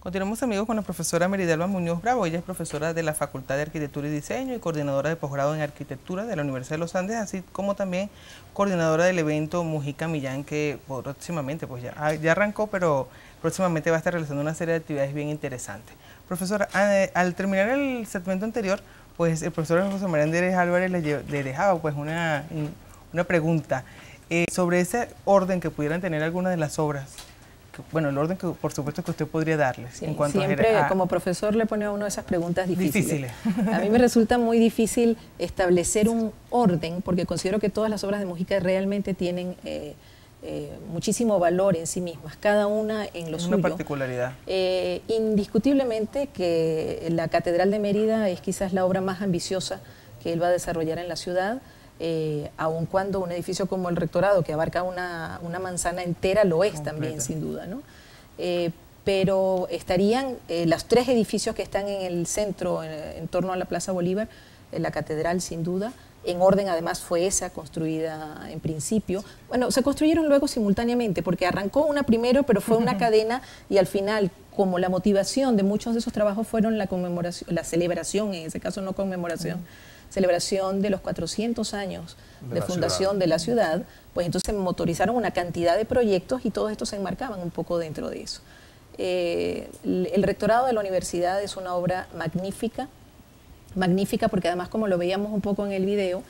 Continuamos, amigos, con la profesora Meridelba Muñoz Bravo. Ella es profesora de la Facultad de Arquitectura y Diseño y coordinadora de posgrado en Arquitectura de la Universidad de los Andes, así como también coordinadora del evento Mujica Millán, que próximamente, pues ya arrancó, pero próximamente va a estar realizando una serie de actividades bien interesantes. Profesora, al terminar el segmento anterior, pues el profesor José María Andrés Álvarez le dejaba pues una pregunta sobre ese orden que pudieran tener algunas de las obras. Bueno, el orden que por supuesto que usted podría darles. Sí, en cuanto siempre como profesor le pone a uno esas preguntas difíciles. Difíciles. A mí me resulta muy difícil establecer un orden, porque considero que todas las obras de Mujica realmente tienen muchísimo valor en sí mismas, cada una en lo suyo. Una particularidad. Indiscutiblemente que la Catedral de Mérida es quizás la obra más ambiciosa que él va a desarrollar en la ciudad. Aun cuando un edificio como el Rectorado, que abarca una manzana entera, lo es también, sin duda, ¿no? Pero estarían los tres edificios que están en el centro, en torno a la Plaza Bolívar, la catedral sin duda, en orden además fue esa construida en principio. Bueno, se construyeron luego simultáneamente, porque arrancó una primero, pero fue una cadena, y al final, como la motivación de muchos de esos trabajos fueron la conmemoración, la celebración, en ese caso no conmemoración, celebración de los 400 años de fundación de la ciudad, pues entonces motorizaron una cantidad de proyectos y todos estos se enmarcaban un poco dentro de eso. El Rectorado de la Universidad es una obra magnífica, magnífica porque además, como lo veíamos un poco en el video,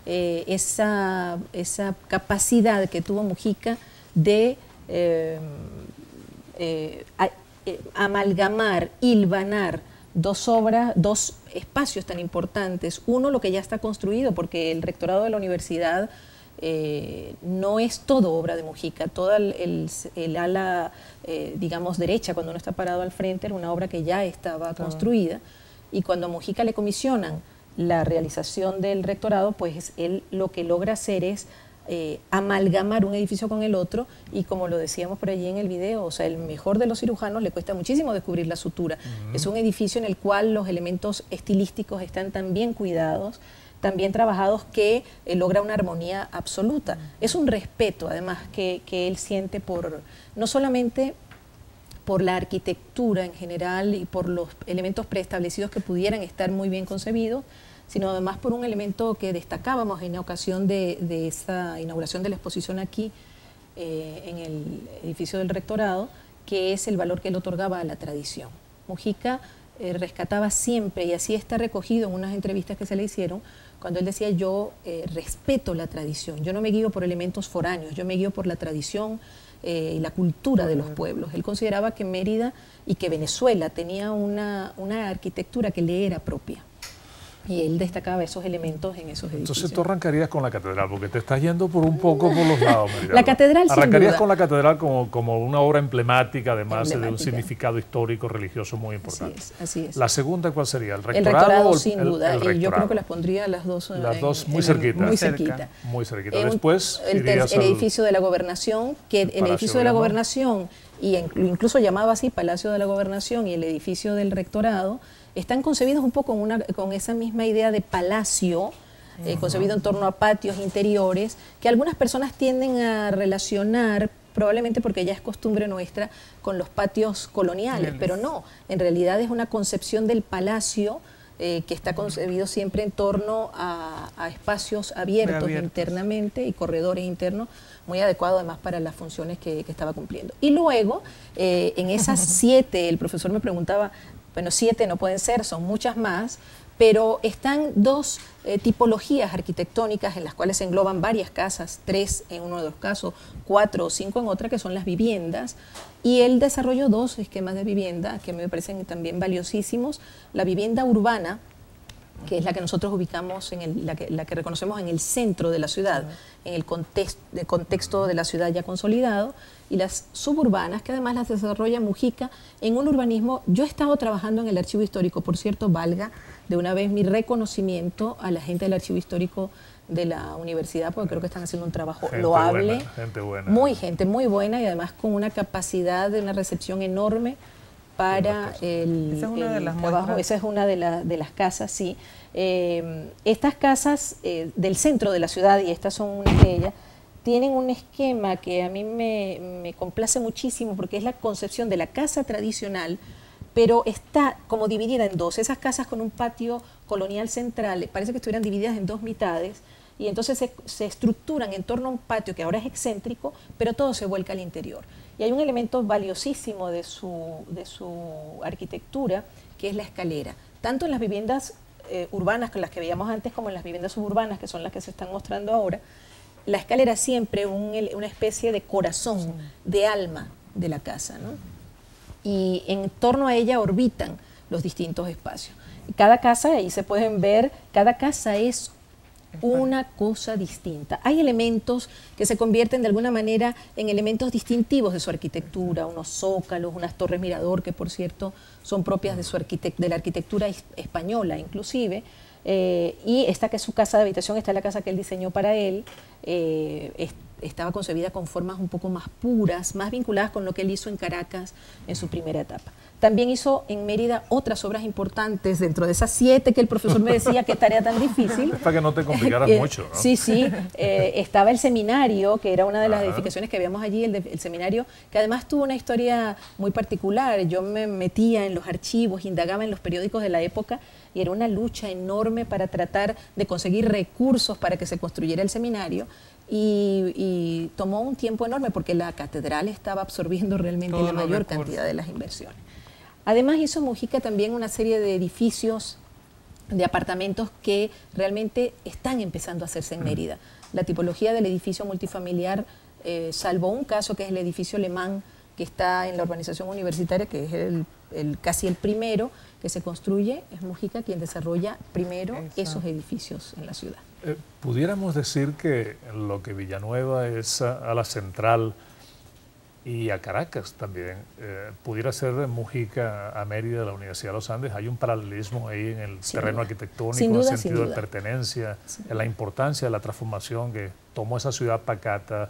esa capacidad que tuvo Mujica de amalgamar, hilvanar dos obras, dos espacios tan importantes. Uno, lo que ya está construido, porque el Rectorado de la Universidad no es todo obra de Mujica. Toda el ala, digamos, derecha, cuando uno está parado al frente, era una obra que ya estaba construida. Y cuando a Mujica le comisionan la realización del Rectorado, pues él lo que logra hacer es amalgamar un edificio con el otro, y como lo decíamos por allí en el video, o sea, el mejor de los cirujanos le cuesta muchísimo descubrir la sutura. Es un edificio en el cual los elementos estilísticos están tan bien cuidados, tan bien trabajados, que logra una armonía absoluta. Es un respeto además que él siente por, no solamente por la arquitectura en general y por los elementos preestablecidos que pudieran estar muy bien concebidos, sino además por un elemento que destacábamos en ocasión de esa inauguración de la exposición aquí en el edificio del Rectorado, que es el valor que él otorgaba a la tradición. Mujica rescataba siempre, y así está recogido en unas entrevistas que se le hicieron, cuando él decía: yo respeto la tradición, yo no me guío por elementos foráneos, yo me guío por la tradición y la cultura de los pueblos. Él consideraba que Mérida y que Venezuela tenía una arquitectura que le era propia. Y él destacaba esos elementos en esos edificios. Entonces tú arrancarías con la catedral, porque te estás yendo por un poco por los lados, Meridelba. La catedral, sin arrancarías duda con la catedral como una obra emblemática, además de un significado histórico, religioso muy importante. Así es, así es. ¿La segunda cuál sería? ¿El Rectorado? El Rectorado, sin duda. Yo creo que las pondría las dos muy cerquita. Muy cerquita. Muy cerquita. Después el edificio de la Gobernación, que el edificio de la Gobernación, y incluso llamado así Palacio de la Gobernación, y el edificio del Rectorado, están concebidos un poco con esa misma idea de palacio, concebido en torno a patios interiores, que algunas personas tienden a relacionar, probablemente porque ya es costumbre nuestra, con los patios coloniales, pero no, en realidad es una concepción del palacio que está concebido siempre en torno a espacios abiertos internamente y corredores internos, muy adecuado además para las funciones que estaba cumpliendo. Y luego, en esas 7, el profesor me preguntaba, bueno, 7 no pueden ser, son muchas más, pero están dos tipologías arquitectónicas en las cuales se engloban varias casas, 3 en uno de los casos, 4 o 5 en otra, que son las viviendas, y él desarrolló 2 esquemas de vivienda que me parecen también valiosísimos. La vivienda urbana, que es la que nosotros ubicamos, la que reconocemos en el centro de la ciudad, en el contexto de la ciudad ya consolidado, y las suburbanas, que además las desarrolla Mujica en un urbanismo. Yo he estado trabajando en el Archivo Histórico, por cierto, valga de una vez mi reconocimiento a la gente del Archivo Histórico de la universidad, porque creo que están haciendo un trabajo loable, gente buena. Gente muy buena, y además con una capacidad de una recepción enorme para el trabajo. Esa es una de las casas, sí. Estas casas del centro de la ciudad, y estas son unas de ellas, tienen un esquema que a mí me complace muchísimo porque es la concepción de la casa tradicional, pero está como dividida en dos. Esas casas con un patio colonial central, parece que estuvieran divididas en dos mitades, y entonces se estructuran en torno a un patio que ahora es excéntrico, pero todo se vuelca al interior. Y hay un elemento valiosísimo de su arquitectura, que es la escalera. Tanto en las viviendas urbanas, con las que veíamos antes, como en las viviendas suburbanas, que son las que se están mostrando ahora, la escalera siempre una especie de corazón, de alma de la casa, ¿no? Y en torno a ella orbitan los distintos espacios. Cada casa, ahí se pueden ver, cada casa es una cosa distinta. Hay elementos que se convierten de alguna manera en elementos distintivos de su arquitectura, unos zócalos, unas torres mirador, que por cierto son propias de la arquitectura española inclusive, y esta que es su casa de habitación, esta es la casa que él diseñó para él, estaba concebida con formas un poco más puras, más vinculadas con lo que él hizo en Caracas en su primera etapa. También hizo en Mérida otras obras importantes, dentro de esas 7 que el profesor me decía, qué tarea tan difícil. Es para que no te complicaras mucho, ¿no? Sí, sí. Estaba el seminario, que era una de las edificaciones que veíamos allí, el seminario, que además tuvo una historia muy particular. Yo me metía en los archivos, indagaba en los periódicos de la época, y era una lucha enorme para tratar de conseguir recursos para que se construyera el seminario. Y tomó un tiempo enorme porque la catedral estaba absorbiendo realmente la mayor cantidad de las inversiones. Además hizo Mujica también una serie de edificios, de apartamentos que realmente están empezando a hacerse en Mérida. La tipología del edificio multifamiliar, salvo un caso que es el edificio Alemán, que está en la urbanización universitaria, que es casi el primero que se construye, es Mujica quien desarrolla primero esos edificios en la ciudad. Pudiéramos decir que lo que Villanueva es a la central y a Caracas también, pudiera ser de Mujica a Mérida, de la Universidad de los Andes. Hay un paralelismo ahí en el terreno arquitectónico, en el sentido de pertenencia, en la importancia de la transformación que tomó esa ciudad pacata,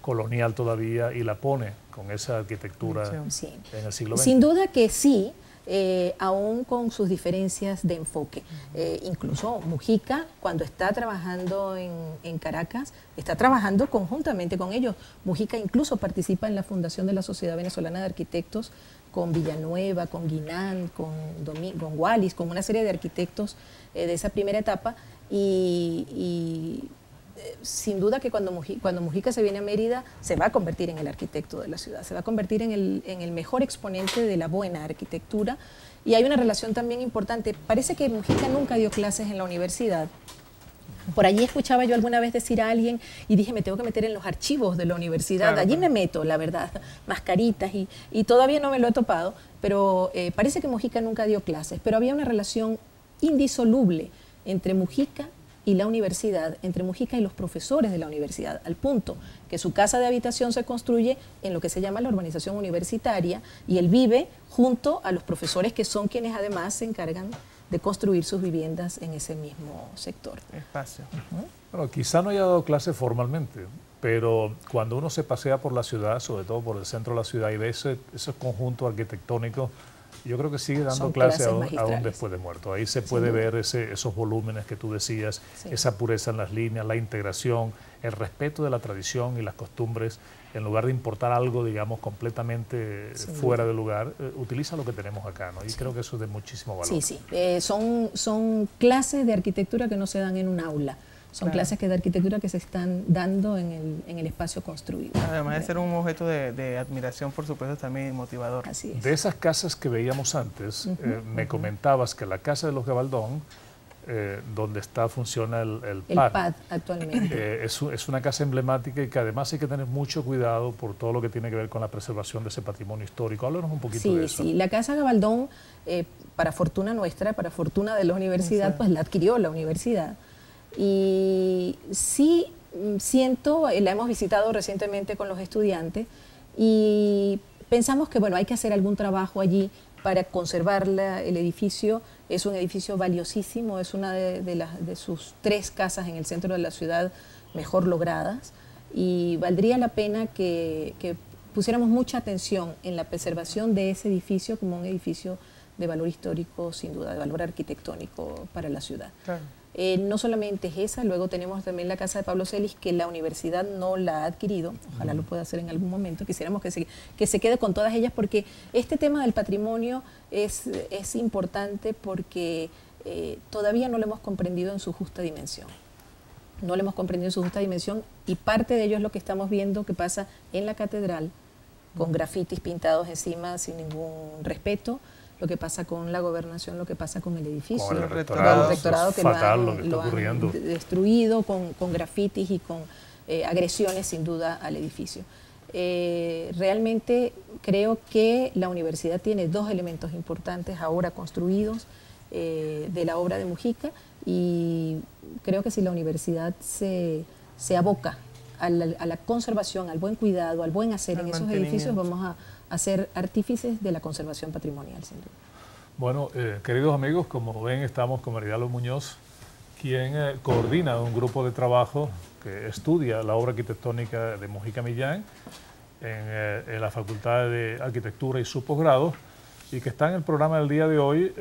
colonial todavía, y la pone con esa arquitectura en el siglo XX. Sin duda que sí, aún con sus diferencias de enfoque. Incluso Mujica, cuando está trabajando en Caracas, está trabajando conjuntamente con ellos. Mujica incluso participa en la fundación de la Sociedad Venezolana de Arquitectos con Villanueva, con Guinán, con Wallis, con una serie de arquitectos de esa primera etapa, y sin duda que cuando Mujica se viene a Mérida, se va a convertir en el arquitecto de la ciudad, se va a convertir en el mejor exponente de la buena arquitectura. Y hay una relación también importante. Parece que Mujica nunca dio clases en la universidad. Por allí escuchaba yo alguna vez decir a alguien, y dije, me tengo que meter en los archivos de la universidad. Allí me meto, la verdad, mascaritas, y todavía no me lo he topado, pero parece que Mujica nunca dio clases, pero había una relación indisoluble entre Mujica y la universidad, entre Mujica y los profesores de la universidad, al punto que su casa de habitación se construye en lo que se llama la urbanización universitaria, y él vive junto a los profesores, que son quienes además se encargan de construir sus viviendas en ese mismo sector. Espacio. Bueno, quizá no haya dado clase formalmente, pero cuando uno se pasea por la ciudad, sobre todo por el centro de la ciudad, y ve esos conjuntos arquitectónicos, yo creo que sigue dando clase aún después de muerto. Ahí se puede ver esos volúmenes que tú decías, esa pureza en las líneas, la integración, el respeto de la tradición y las costumbres, en lugar de importar algo, digamos, completamente fuera de lugar, utiliza lo que tenemos acá, ¿no? Y creo que eso es de muchísimo valor. Sí, sí. Son clases de arquitectura que no se dan en un aula. Son clases de arquitectura que se están dando en el espacio construido. Además de ser un objeto de admiración, por supuesto, también motivador. Así es. De esas casas que veíamos antes, me comentabas que la casa de los Gabaldón, donde funciona el PAD actualmente. Es una casa emblemática, y que además hay que tener mucho cuidado por todo lo que tiene que ver con la preservación de ese patrimonio histórico. Háblanos un poquito de eso. Sí, la casa Gabaldón, para fortuna nuestra, para fortuna de la universidad, pues la adquirió la universidad. Y sí siento, la hemos visitado recientemente con los estudiantes, y pensamos que bueno, hay que hacer algún trabajo allí para conservar el edificio. Es un edificio valiosísimo, es una de sus 3 casas en el centro de la ciudad mejor logradas, y valdría la pena que pusiéramos mucha atención en la preservación de ese edificio como un edificio de valor histórico, sin duda, de valor arquitectónico para la ciudad. Claro. No solamente es esa, luego tenemos también la casa de Pablo Celis, que la universidad no la ha adquirido, ojalá lo pueda hacer en algún momento, quisiéramos que se quede con todas ellas, porque este tema del patrimonio es importante porque todavía no lo hemos comprendido en su justa dimensión. No lo hemos comprendido en su justa dimensión, y parte de ello es lo que estamos viendo que pasa en la catedral, con grafitis pintados encima sin ningún respeto, lo que pasa con la gobernación, lo que pasa con el edificio, con el rectorado que lo han destruido con grafitis y con agresiones sin duda al edificio. Realmente creo que la universidad tiene dos elementos importantes ahora construidos de la obra de Mujica, y creo que si la universidad se aboca a la conservación, al buen cuidado, al buen hacer en esos edificios, vamos a ser artífices de la conservación patrimonial, sin duda. Bueno, queridos amigos, como ven, estamos con Meridialba Muñoz, quien coordina un grupo de trabajo que estudia la obra arquitectónica de Mujica Millán en la Facultad de Arquitectura y su posgrado, y que está en el programa del día de hoy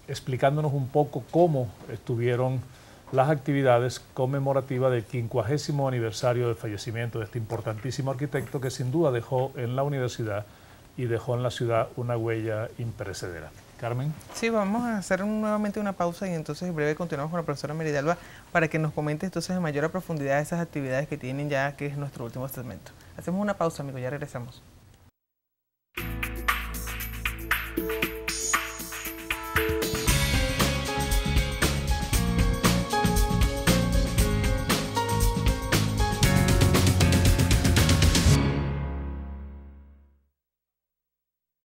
explicándonos un poco cómo estuvieron las actividades conmemorativas del 50º aniversario del fallecimiento de este importantísimo arquitecto, que sin duda dejó en la universidad y dejó en la ciudad una huella imperecedera. Carmen. Sí, vamos a hacer nuevamente una pausa y entonces en breve continuamos con la profesora Meridialba para que nos comente entonces en mayor profundidad esas actividades que tienen ya, que es nuestro último segmento. Hacemos una pausa, amigos, ya regresamos.